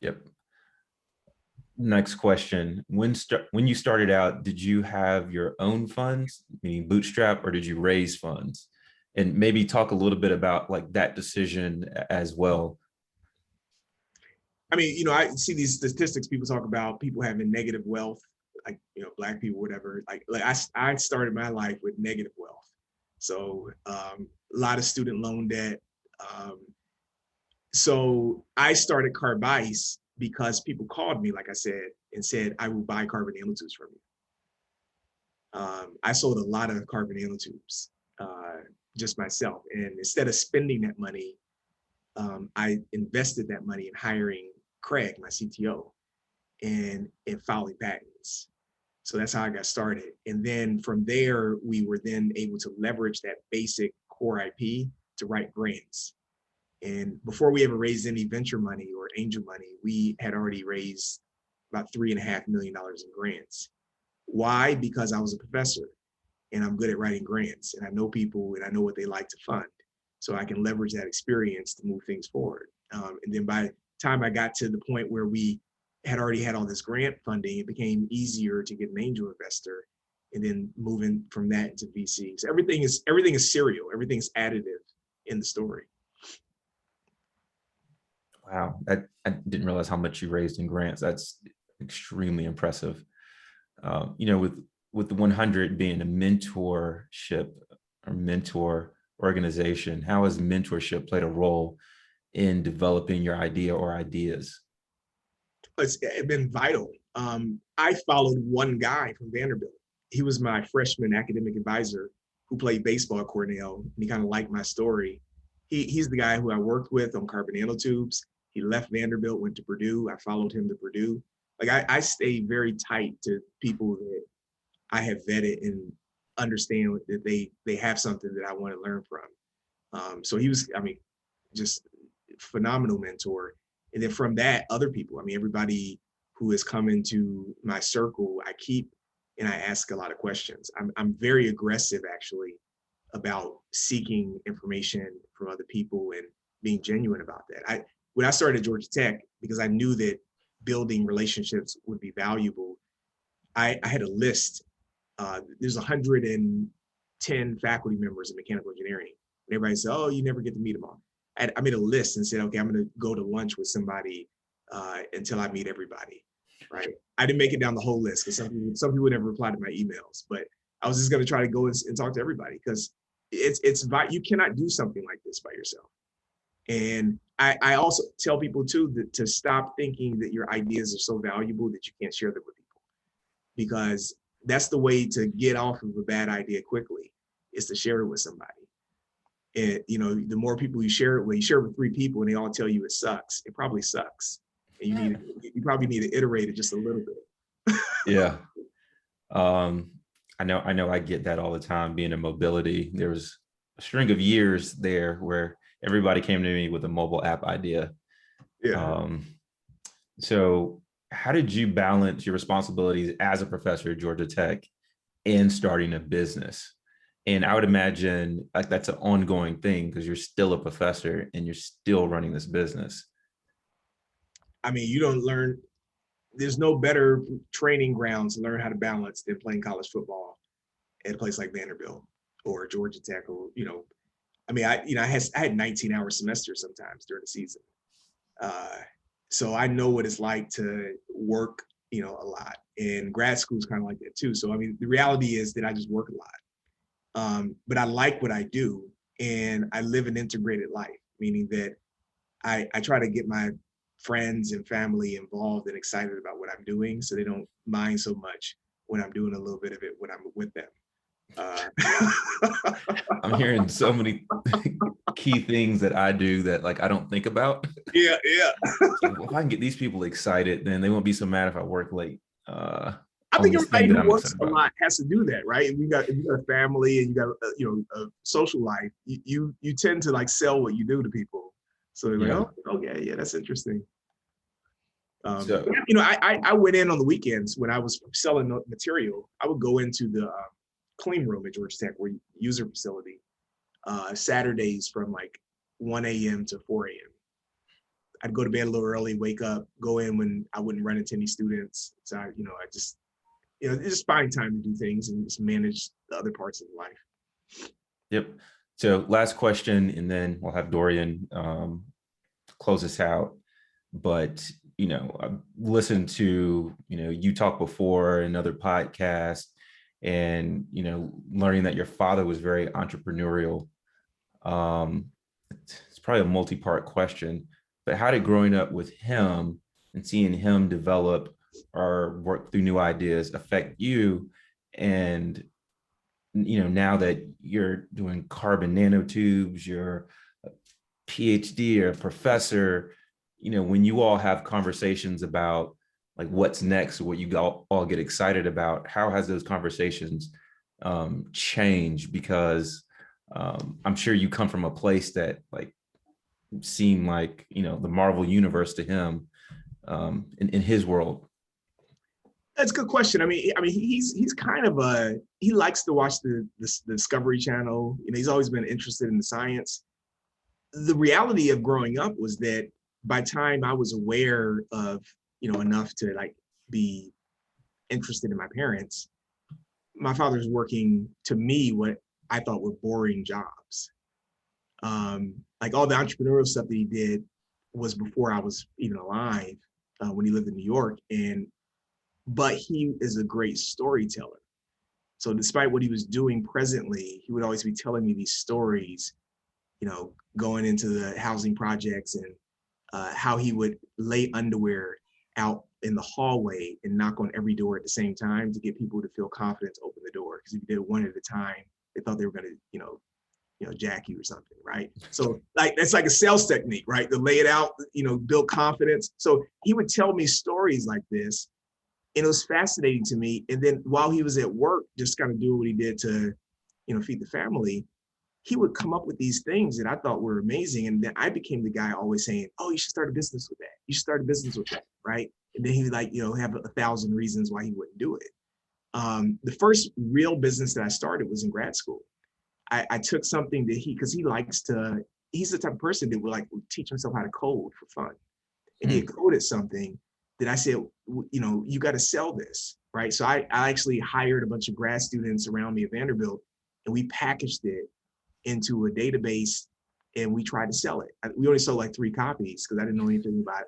Yep. Next question. When you started out, did you have your own funds, meaning bootstrap, or did you raise funds? And maybe talk a little bit about like that decision as well. I mean, I see these statistics people talk about people having negative wealth, like, Black people, whatever. Like I started my life with negative wealth. So a lot of student loan debt. So I started Carbice because people called me, like I said, and said, I will buy carbon nanotubes from you. I sold a lot of carbon nanotubes just myself. And instead of spending that money, I invested that money in hiring Craig, my CTO, and in filing patents. So that's how I got started. And then from there, we were then able to leverage that basic core IP to write grants. And before we ever raised any venture money or angel money, we had already raised about $3.5 million in grants. Why? Because I was a professor and I'm good at writing grants, and I know people and I know what they like to fund. So I can leverage that experience to move things forward. And then by the time I got to the point where we had already had all this grant funding, it became easier to get an angel investor, and then moving from that into VC. So everything is serial, everything's additive in the story. Wow, I didn't realize how much you raised in grants. That's extremely impressive. With the 100 being a mentorship or mentor organization, how has mentorship played a role in developing your idea or ideas? It's been vital. I followed one guy from Vanderbilt. He was my freshman academic advisor who played baseball at Cornell, and he kind of liked my story. He's the guy who I worked with on carbon nanotubes. He left Vanderbilt, went to Purdue. I followed him to Purdue. Like I stay very tight to people that I have vetted and understand that they have something that I want to learn from. So he was, I mean, just phenomenal mentor. And then from that, other people, I mean, everybody who has come into my circle, I keep and I ask a lot of questions. I'm very aggressive actually about seeking information from other people and being genuine about that. When I started at Georgia Tech, because I knew that building relationships would be valuable, I had a list. There's 110 faculty members in mechanical engineering. And everybody said, oh, you never get to meet them all. I made a list and said, okay, I'm going to go to lunch with somebody until I meet everybody, right? I didn't make it down the whole list because some people never replied to my emails, but I was just going to try to go and talk to everybody because you cannot do something like this by yourself. And I also tell people too that to stop thinking that your ideas are so valuable that you can't share them with people, because that's the way to get off of a bad idea quickly, is to share it with somebody. And the more people you share it with 3 people and they all tell you it sucks, it probably sucks. And you probably need to iterate it just a little bit. Yeah. I know I get that all the time being in mobility. There was a string of years there where everybody came to me with a mobile app idea. Yeah. So how did you balance your responsibilities as a professor at Georgia Tech and starting a business? And I would imagine like that's an ongoing thing because you're still a professor and you're still running this business. I mean, you don't learn, there's no better training grounds to learn how to balance than playing college football at a place like Vanderbilt or Georgia Tech, or, I mean, I had 19-hour semesters sometimes during the season. So I know what it's like to work, a lot, and grad school is kind of like that too. So, I mean, the reality is that I just work a lot. But I like what I do, and I live an integrated life, meaning that I try to get my friends and family involved and excited about what I'm doing so they don't mind so much when I'm doing a little bit of it when I'm with them. I'm hearing so many key things that I do that like I don't think about. Yeah. So if I can get these people excited, then they won't be so mad if I work late. I think everybody who works a lot has to do that, right? If you got a family and you got a social life, you tend to like sell what you do to people. So they're like, oh, okay, yeah, that's interesting. I went in on the weekends when I was selling material. I would go into the clean room at Georgia Tech, where user facility, Saturdays from like 1 a.m. to 4 a.m. I'd go to bed a little early, wake up, go in when I wouldn't run into any students. So I just find time to do things and just manage the other parts of life. Yep. So last question, and then we'll have Dorian close us out. But, I've listened to, you talk before another podcast and, learning that your father was very entrepreneurial. It's probably a multi-part question, but how did growing up with him and seeing him develop or work through new ideas affect you? And, now that you're doing carbon nanotubes, you're a PhD or a professor, when you all have conversations about like what's next or what you all get excited about, how has those conversations changed? Because I'm sure you come from a place that like seemed like, the Marvel universe to him in his world. That's a good question. I mean, he's kind of he likes to watch the Discovery Channel. He's always been interested in the science. The reality of growing up was that by the time I was aware of, enough to like be interested in my parents, my father was working, to me, what I thought were boring jobs. Like all the entrepreneurial stuff that he did was before I was even alive, when he lived in New York. But he is a great storyteller. So despite what he was doing presently, he would always be telling me these stories, going into the housing projects and how he would lay underwear out in the hallway and knock on every door at the same time to get people to feel confident to open the door. Because if you did it one at a time, they thought they were going to, jack you or something, right? So like that's like a sales technique, right? To lay it out, build confidence. So he would tell me stories like this, and it was fascinating to me. And then while he was at work, just kind of doing what he did to, feed the family, he would come up with these things that I thought were amazing. And then I became the guy always saying, oh, you should start a business with that. You should start a business with that, right? And then he would have 1,000 reasons why he wouldn't do it. The first real business that I started was in grad school. I took something that because he's the type of person that would teach himself how to code for fun. And he had coded something that I said, you got to sell this, right? So I actually hired a bunch of grad students around me at Vanderbilt, and we packaged it into a database, and we tried to sell it. We only sold like 3 copies because I didn't know anything about,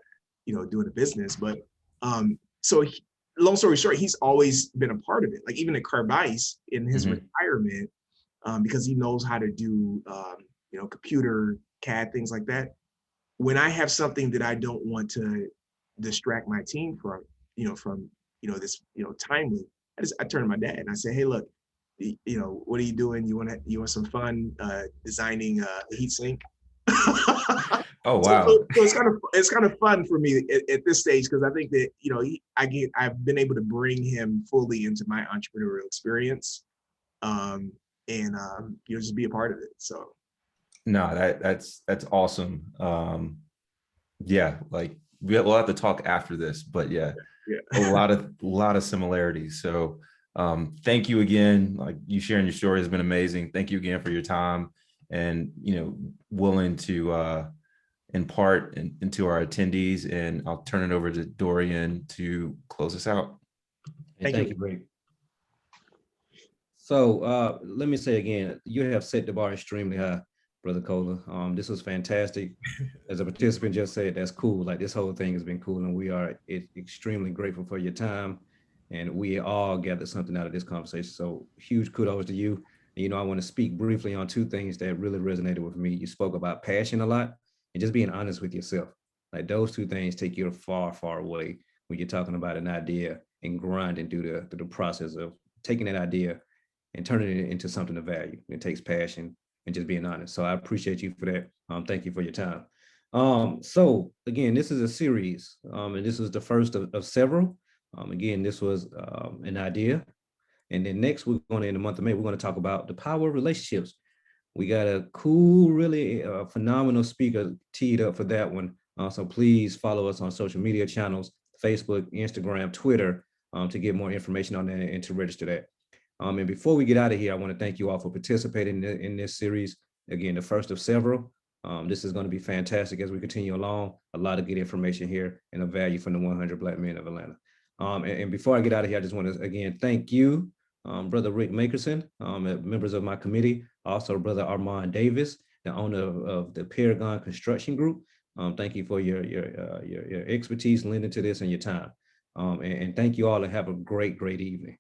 doing a business. But long story short, he's always been a part of it. Like even at Carbice in his retirement, because he knows how to do, computer CAD, things like that. When I have something that I don't want to distract my team from this, timely, I turn to my dad and I say, hey, look, what are you doing? You want some fun designing a heat sink? Oh, wow. So it's kind of fun for me at this stage, because I think that, I've been able to bring him fully into my entrepreneurial experience. Just be a part of it. So no, that's awesome. Yeah, like we'll have to talk after this, but yeah. a lot of similarities. So thank you again. Like, you sharing your story has been amazing. Thank you again for your time and willing to impart into our attendees. And I'll turn it over to Dorian to close us out. Thank you, Rick. So let me say again, you have set the bar extremely high, Brother Cola. This was fantastic. As a participant just said, that's cool. Like, this whole thing has been cool, and we are extremely grateful for your time. And we all gathered something out of this conversation. So huge kudos to you. And, I want to speak briefly on 2 things that really resonated with me. You spoke about passion a lot and just being honest with yourself. Like, those 2 things take you far, far away when you're talking about an idea and grinding through the process of taking that idea and turning it into something of value. It takes passion and just being honest. So I appreciate you for that. Thank you for your time. So again, this is a series, and this is the first of several. Again, this was an idea. And then next, we're going to, in the month of May, we're going to talk about the power of relationships. We got a cool, really phenomenal speaker teed up for that one. So please follow us on social media channels, Facebook, Instagram, Twitter, to get more information on that and to register that. And before we get out of here, I want to thank you all for participating in this series. Again, the first of several. This is going to be fantastic as we continue along. A lot of good information here and a value from the 100 Black Men of Atlanta. And before I get out of here, I just want to, again, thank you, Brother Rick Makerson, members of my committee, also Brother Armand Davis, the owner of the Paragon Construction Group. Thank you for your expertise lending to this and your time. And thank you all, and have a great, great evening.